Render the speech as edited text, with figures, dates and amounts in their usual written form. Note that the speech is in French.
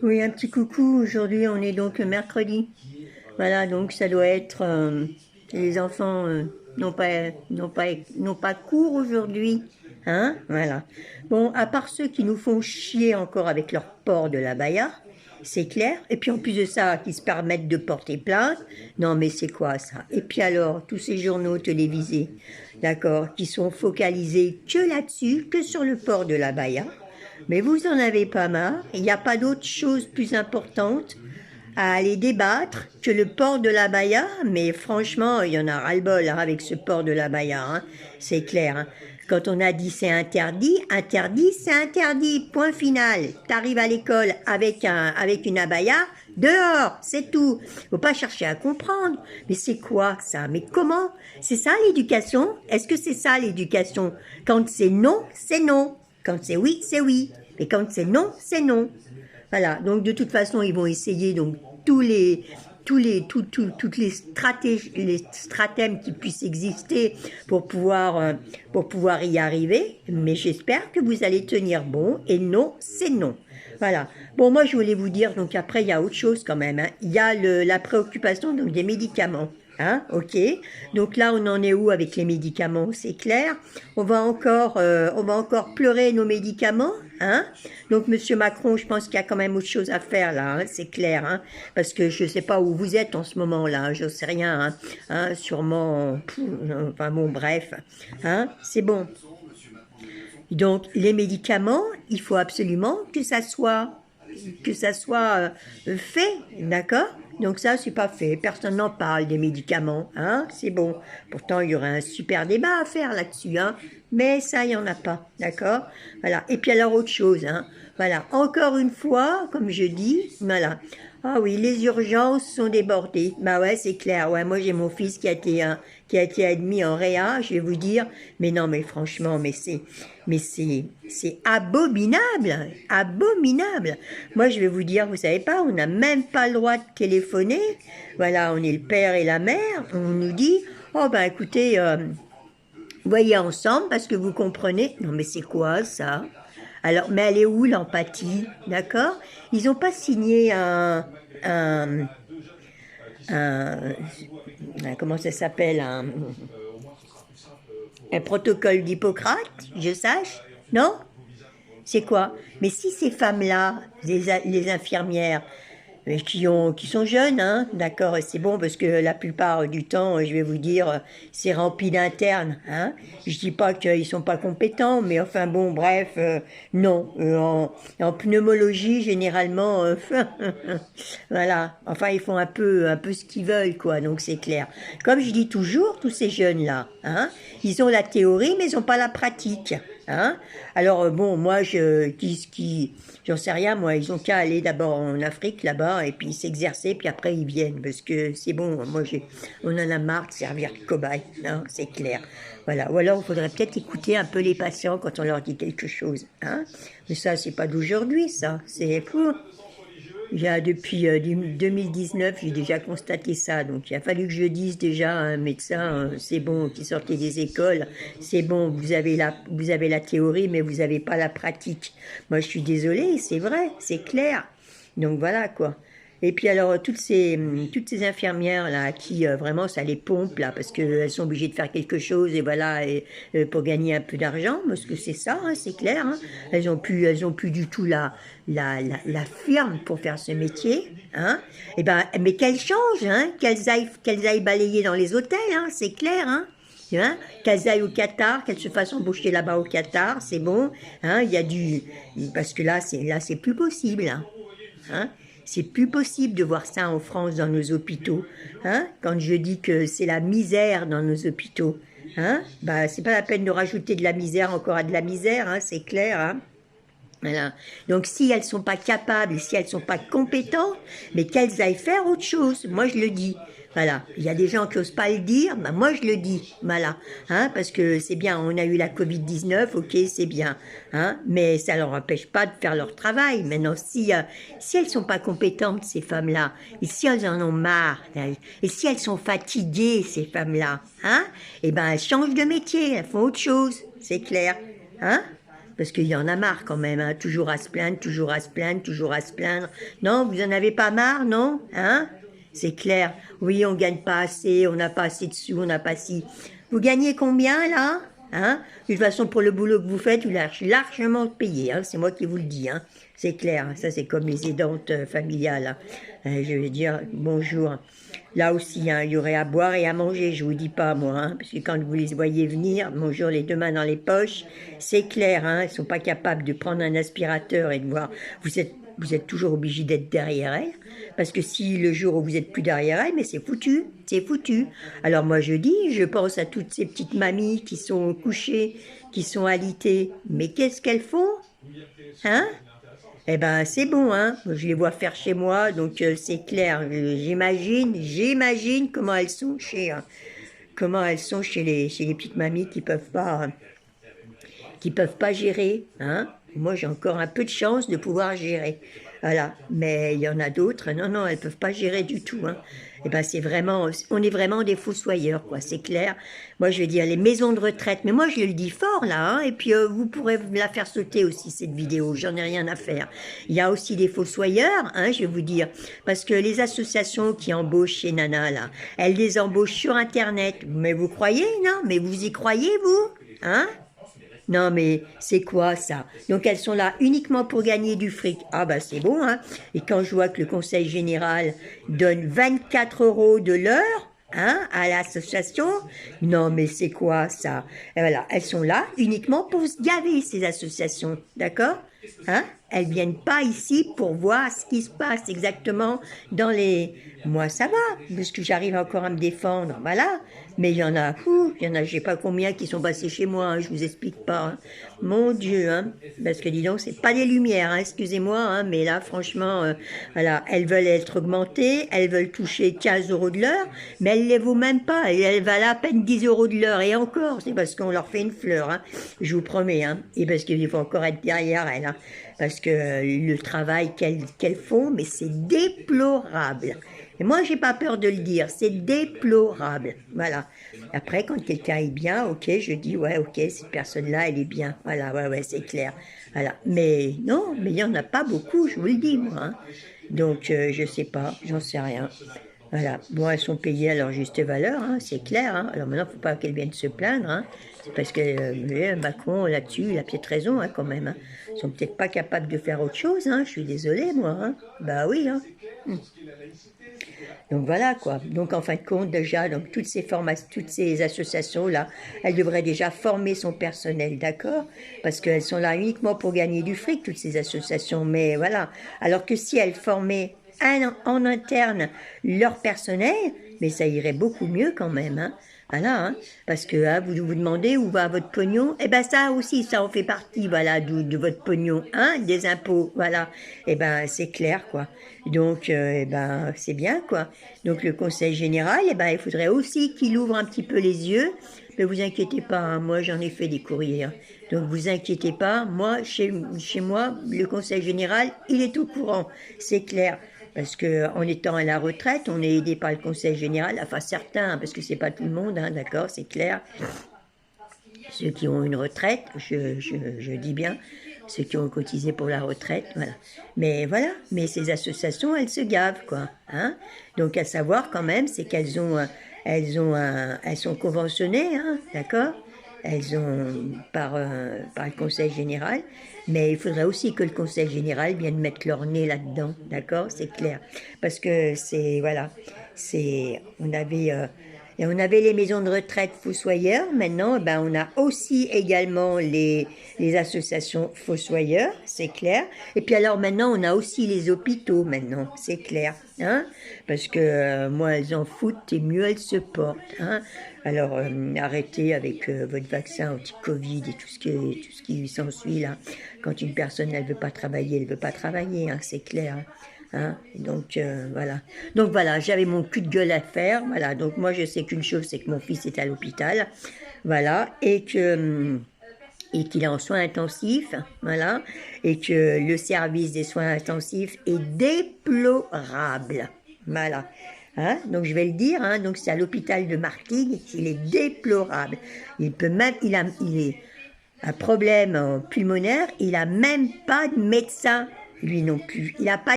Oui, un petit coucou. Aujourd'hui, on est donc mercredi. Voilà, donc ça doit être les enfants n'ont pas cours aujourd'hui, hein? Voilà. Bon, à part ceux qui nous font chier encore avec leur port de la baya, c'est clair. Et puis en plus de ça, qui se permettent de porter plainte. Non, mais c'est quoi ça? Et puis alors, tous ces journaux télévisés, d'accord, qui sont focalisés que là-dessus, que sur le port de la baya. Mais vous en avez pas marre. Il n'y a pas d'autre chose plus importante à aller débattre que le port de la baya. Mais franchement, il y en a ras-le-bol hein, avec ce port de la baya. Hein. C'est clair. Hein. Quand on a dit c'est interdit, interdit, c'est interdit. Point final. T'arrives à l'école avec une abaya, dehors, c'est tout. Faut pas chercher à comprendre. Mais c'est quoi ça? Mais comment? C'est ça l'éducation? Est-ce que c'est ça l'éducation? Quand c'est non, c'est non. Quand c'est oui, c'est oui. Mais quand c'est non, c'est non. Voilà. Donc de toute façon, ils vont essayer donc toutes les stratégies, les stratèmes qui puissent exister pour pouvoir y arriver. Mais j'espère que vous allez tenir bon. Et non, c'est non. Voilà. Bon, moi, je voulais vous dire, donc après, il y a autre chose quand même. Hein. Il y a la préoccupation donc, des médicaments. Hein, ok. Donc là, on en est où avec les médicaments? C'est clair. On va encore pleurer nos médicaments. Hein. Donc, Monsieur Macron, je pense qu'il y a quand même autre chose à faire là. Hein, c'est clair. Hein, parce que je ne sais pas où vous êtes en ce moment-là. Hein, je ne sais rien. Hein, hein, sûrement. Enfin bon, bref. Hein, c'est bon. Donc, les médicaments, il faut absolument que ça soit fait, d'accord? Donc ça, c'est pas fait. Personne n'en parle des médicaments, hein? C'est bon. Pourtant, il y aurait un super débat à faire là-dessus, hein? Mais ça, il n'y en a pas, d'accord? Voilà. Et puis alors, autre chose, hein? Voilà. Encore une fois, comme je dis, voilà. Ah oui, les urgences sont débordées. Bah ouais, c'est clair. Ouais, moi j'ai mon fils qui a été admis en réa. Je vais vous dire, mais non, mais franchement, c'est abominable, abominable. Moi je vais vous dire, vous savez pas, on n'a même pas le droit de téléphoner. Voilà, on est le père et la mère. On nous dit, oh ben écoutez, voyez ensemble parce que vous comprenez. Non mais c'est quoi ça? Alors, mais elle est où l'empathie, d'accord? Ils n'ont pas signé un, un- comment ça s'appelle, un protocole d'Hippocrate, je sache, non? C'est quoi? Mais si ces femmes-là, les infirmières, qui sont jeunes, hein, d'accord, et c'est bon parce que la plupart du temps, je vais vous dire, c'est rempli d'internes, hein. Je dis pas qu'ils sont pas compétents, mais enfin bon, bref, non. En pneumologie, généralement, voilà. Enfin, ils font un peu ce qu'ils veulent, quoi. Donc c'est clair. Comme je dis toujours, tous ces jeunes-là, hein, ils ont la théorie, mais ils n'ont pas la pratique. Hein. Alors bon, moi j'en sais rien, moi ils ont qu'à aller d'abord en Afrique là-bas et puis s'exercer, puis après ils viennent parce que c'est bon, on en a marre de servir de cobaye, hein, c'est clair. Voilà. Ou alors il faudrait peut-être écouter un peu les patients quand on leur dit quelque chose, hein. Mais ça c'est pas d'aujourd'hui, ça, c'est fou. Depuis 2019, j'ai déjà constaté ça. Donc, il a fallu que je dise déjà à un médecin, c'est bon, qui sortait des écoles, c'est bon, vous avez la théorie, mais vous n'avez pas la pratique. Moi, je suis désolée, c'est vrai, c'est clair. Donc, voilà, quoi. Et puis alors toutes ces infirmières là à qui vraiment ça les pompe là parce qu'elles sont obligées de faire quelque chose et voilà pour gagner un peu d'argent parce que c'est ça hein, c'est clair hein. Elles ont plus du tout la firme pour faire ce métier hein. Et ben mais qu'elles changent hein qu'elles aillent balayer dans les hôtels hein, c'est clair hein. Hein, qu'elles aillent au Qatar, qu'elles se fassent embaucher là-bas au Qatar, c'est bon. Hein, il y a parce que là c'est plus possible. Hein. Hein. C'est plus possible de voir ça en France dans nos hôpitaux. Hein. Quand je dis que c'est la misère dans nos hôpitaux, hein, bah c'est pas la peine de rajouter de la misère encore à de la misère, hein, c'est clair. Hein. Voilà. Donc si elles sont pas capables, si elles sont pas compétentes, mais qu'elles aillent faire autre chose. Moi je le dis. Voilà. Il y a des gens qui osent pas le dire, bah moi je le dis. Voilà. Hein, parce que c'est bien, on a eu la Covid-19, ok, c'est bien. Hein, mais ça leur empêche pas de faire leur travail. Maintenant, si elles sont pas compétentes, ces femmes-là, et si elles en ont marre, et si elles sont fatiguées, ces femmes-là, hein, eh ben elles changent de métier, elles font autre chose. C'est clair. Hein? parce qu'il y en a marre quand même, hein, toujours à se plaindre, toujours à se plaindre, toujours à se plaindre. Non, vous en avez pas marre, non? Hein? C'est clair. Oui, on gagne pas assez, on n'a pas assez de sous, on n'a pas si. Vous gagnez combien, là? Hein? De toute façon, pour le boulot que vous faites, vous l'avez largement payé, hein, c'est moi qui vous le dis, hein. C'est clair, hein, ça c'est comme les aidantes familiales, hein. Je veux dire, bonjour. Là aussi, hein, il y aurait à boire et à manger, je vous dis pas moi, hein, parce que quand vous les voyez venir, bonjour les deux mains dans les poches, c'est clair, hein, ils sont pas capables de prendre un aspirateur et de voir. Vous êtes toujours obligé d'être derrière elle, parce que si le jour où vous êtes plus derrière elle, mais c'est foutu, c'est foutu. Alors moi je dis, je pense à toutes ces petites mamies qui sont couchées, qui sont alitées, mais qu'est-ce qu'elles font? Hein? Eh ben c'est bon, hein. Je les vois faire chez moi, donc c'est clair. J'imagine comment elles sont chez les petites mamies qui peuvent pas gérer, hein. Moi j'ai encore un peu de chance de pouvoir gérer, voilà. Mais il y en a d'autres, non non, elles peuvent pas gérer du tout, hein. Et ben c'est vraiment, on est vraiment des fossoyeurs, quoi, c'est clair. Moi je vais dire les maisons de retraite, mais moi je le dis fort là, hein, et puis vous pourrez la faire sauter aussi cette vidéo, j'en ai rien à faire. Il y a aussi des fossoyeurs, hein, je vais vous dire, parce que les associations qui embauchent chez Nana là, elles les embauchent sur internet. Mais vous croyez, non? Mais vous y croyez vous? Hein? Non mais c'est quoi ça? Donc elles sont là uniquement pour gagner du fric. Ah bah c'est bon, hein. Et quand je vois que le conseil général donne 24 € de l'heure, hein, à l'association, non mais c'est quoi ça? Et voilà, elles sont là uniquement pour se gaver ces associations, d'accord? Hein? Elles viennent pas ici pour voir ce qui se passe exactement dans les... Moi ça va, parce que j'arrive encore à me défendre, voilà. Mais il y en a, je sais pas combien qui sont passés chez moi, hein, je vous explique pas, hein. Mon Dieu, hein, parce que dis donc, c'est pas des lumières, hein, excusez-moi, hein, mais là, franchement, voilà, elles veulent être augmentées, elles veulent toucher 15 € de l'heure, mais elles les vaut même pas, et elles valent à peine 10 € de l'heure, et encore, c'est parce qu'on leur fait une fleur, hein, je vous promets, hein, et parce qu'il faut encore être derrière elles, hein, parce que le travail qu'elles font, mais c'est déplorable. Et moi, j'ai pas peur de le dire, c'est déplorable. Voilà. Après, quand quelqu'un est bien, ok, je dis, ouais, ok, cette personne-là, elle est bien. Voilà, ouais, c'est clair. Voilà. Mais non, mais il y en a pas beaucoup, je vous le dis, moi, hein. Donc, je sais pas, j'en sais rien. Voilà. Bon, elles sont payées à leur juste valeur, hein, c'est clair, hein. Alors maintenant, faut pas qu'elles viennent se plaindre, hein. C'est parce que Macron, là-dessus, il a peut-être raison, hein, quand même, hein. Ils sont peut-être pas capables de faire autre chose, hein. Je suis désolée, moi, hein. Bah oui, hein. Donc voilà quoi. Donc en fin de compte déjà, donc toutes ces associations là, elles devraient déjà former son personnel, d'accord? Parce qu'elles sont là uniquement pour gagner du fric toutes ces associations. Mais voilà. Alors que si elles formaient en interne leur personnel, mais ça irait beaucoup mieux quand même, hein. Voilà, hein, parce que hein, vous vous demandez où va votre pognon. Eh ben ça aussi, ça en fait partie, voilà, de votre pognon, hein, des impôts, voilà. Eh ben c'est clair, quoi. Donc, eh ben c'est bien, quoi. Donc le Conseil général, eh ben il faudrait aussi qu'il ouvre un petit peu les yeux. Mais vous inquiétez pas, hein, moi j'en ai fait des courriers. Hein. Donc vous inquiétez pas, moi chez moi, le Conseil général, il est au courant, c'est clair. Parce qu'en étant à la retraite, on est aidé par le Conseil général, enfin certains, parce que c'est pas tout le monde, hein, d'accord, c'est clair. Ceux qui ont une retraite, je dis bien, ceux qui ont cotisé pour la retraite, voilà. Mais voilà, mais ces associations, elles se gavent, quoi. Hein. Donc à savoir quand même, c'est elles sont conventionnées, hein, d'accord. Elles ont par le Conseil général, mais il faudrait aussi que le Conseil général vienne mettre leur nez là-dedans, d'accord, c'est clair, parce que on avait les maisons de retraite fossoyeurs, maintenant ben, on a aussi également les associations fossoyeurs, c'est clair, et puis alors maintenant on a aussi les hôpitaux maintenant, c'est clair, hein, parce que moi elles en foutent et mieux elles se portent, hein. Alors arrêtez avec votre vaccin anti-Covid et tout ce qui s'ensuit là, quand une personne elle veut pas travailler, hein, c'est clair, hein. Hein, donc voilà, j'avais mon cul de gueule à faire, voilà, donc moi je sais qu'une chose, c'est que mon fils est à l'hôpital, voilà, et qu'il est en soins intensifs, voilà, et que le service des soins intensifs est déplorable, voilà. Hein, donc je vais le dire, hein, donc c'est à l'hôpital de Martigues, il est déplorable, il peut même, il est un problème pulmonaire, il n'a même pas de médecin, lui non plus. Il n'a pas